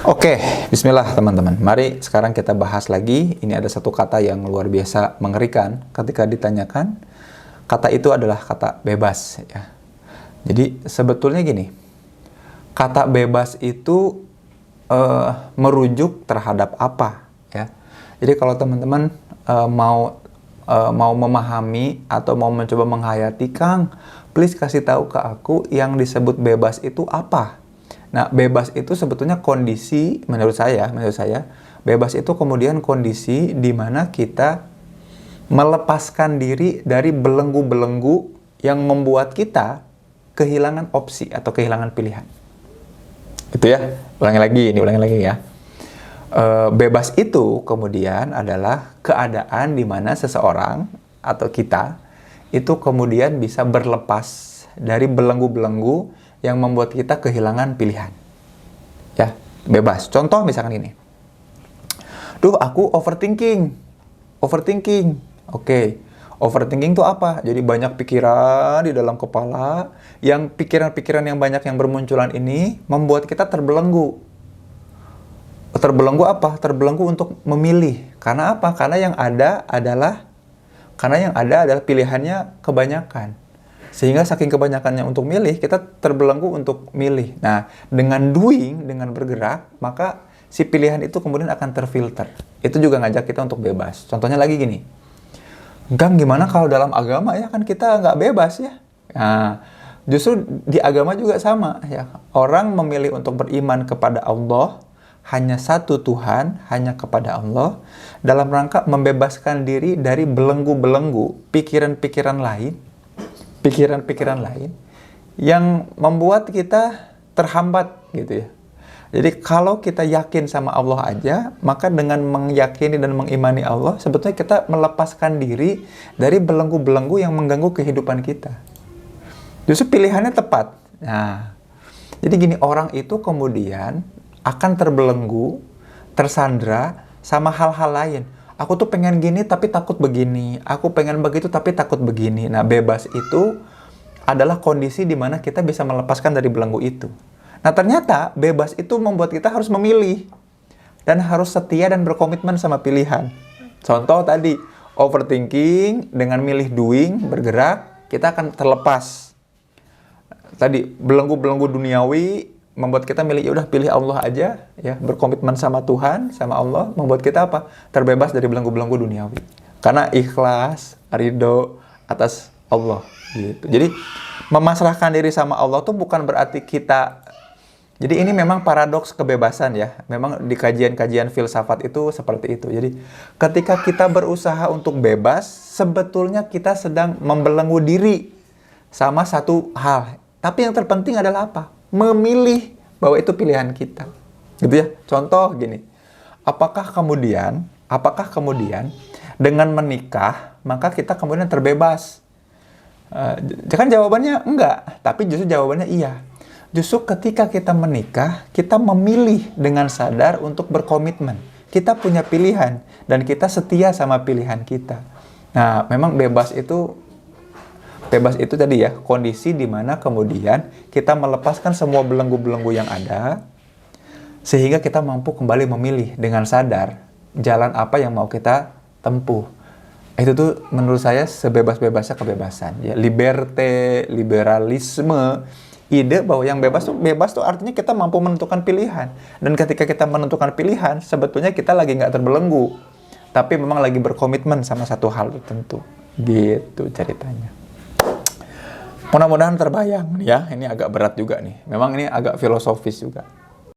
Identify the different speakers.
Speaker 1: Oke, bismillah teman-teman. Mari sekarang kita bahas lagi. Ini ada satu kata yang luar biasa mengerikan ketika ditanyakan. Kata itu adalah kata bebas. Ya. Jadi sebetulnya gini, kata bebas itu merujuk terhadap apa? Ya. Jadi kalau teman-teman mau memahami atau mau mencoba menghayati, Kang, please kasih tahu ke aku yang disebut bebas itu apa? Nah, bebas itu sebetulnya kondisi, menurut saya, bebas itu kemudian kondisi di mana kita melepaskan diri dari belenggu-belenggu yang membuat kita kehilangan opsi atau kehilangan pilihan. Itu ya, ulangi lagi ya. Bebas itu kemudian adalah keadaan di mana seseorang atau kita itu kemudian bisa berlepas dari belenggu-belenggu yang membuat kita kehilangan pilihan. Ya, bebas. Contoh misalkan ini. Duh, aku overthinking. Oke. Overthinking itu apa? Jadi banyak pikiran di dalam kepala, yang pikiran-pikiran yang banyak yang bermunculan ini membuat kita terbelenggu. Terbelenggu apa? Terbelenggu untuk memilih. Karena apa? Karena yang ada adalah pilihannya kebanyakan. Sehingga saking kebanyakannya untuk milih, kita terbelenggu untuk milih. Nah, dengan bergerak, maka si pilihan itu kemudian akan terfilter. Itu juga ngajak kita untuk bebas. Contohnya lagi gini, Gang, gimana kalau dalam agama ya kan kita nggak bebas ya? Nah, justru di agama juga sama ya. Orang memilih untuk beriman kepada Allah, hanya satu Tuhan, hanya kepada Allah, dalam rangka membebaskan diri dari belenggu-belenggu, pikiran-pikiran lain yang membuat kita terhambat gitu ya. Jadi kalau kita yakin sama Allah aja, maka dengan meyakini dan mengimani Allah, sebetulnya kita melepaskan diri dari belenggu-belenggu yang mengganggu kehidupan kita. Justru pilihannya tepat. Nah, jadi gini, orang itu kemudian akan terbelenggu, tersandra sama hal-hal lain. Aku tuh pengen gini tapi takut begini. Aku pengen begitu tapi takut begini. Nah, bebas itu adalah kondisi di mana kita bisa melepaskan dari belenggu itu. Nah, ternyata bebas itu membuat kita harus memilih. Dan harus setia dan berkomitmen sama pilihan. Contoh tadi, overthinking dengan milih doing, bergerak, kita akan terlepas. Tadi, belenggu-belenggu duniawi membuat kita milih, ya udah pilih Allah aja, ya, berkomitmen sama Tuhan, sama Allah, membuat kita apa? Terbebas dari belenggu-belenggu duniawi. Karena ikhlas, ridho atas Allah, gitu. Jadi memasrahkan diri sama Allah tuh bukan berarti kita. Jadi ini memang paradoks kebebasan ya. Memang di kajian-kajian filsafat itu seperti itu. Jadi ketika kita berusaha untuk bebas, sebetulnya kita sedang membelenggu diri sama satu hal. Tapi yang terpenting adalah apa? Memilih bahwa itu pilihan kita, gitu ya. Contoh gini, apakah kemudian dengan menikah maka kita kemudian terbebas? Kan jawabannya enggak, tapi justru jawabannya iya. Justru ketika kita menikah, kita memilih dengan sadar untuk berkomitmen. Kita punya pilihan dan kita setia sama pilihan kita. Nah, memang bebas itu tadi ya, kondisi di mana kemudian kita melepaskan semua belenggu-belenggu yang ada, sehingga kita mampu kembali memilih dengan sadar jalan apa yang mau kita tempuh. Itu tuh menurut saya sebebas-bebasnya kebebasan. Ya, liberalisme, ide bahwa yang bebas tuh artinya kita mampu menentukan pilihan. Dan ketika kita menentukan pilihan, sebetulnya kita lagi nggak terbelenggu, tapi memang lagi berkomitmen sama satu hal tertentu. Gitu ceritanya. Mudah-mudahan terbayang ya, ini agak berat juga nih. Memang ini agak filosofis juga.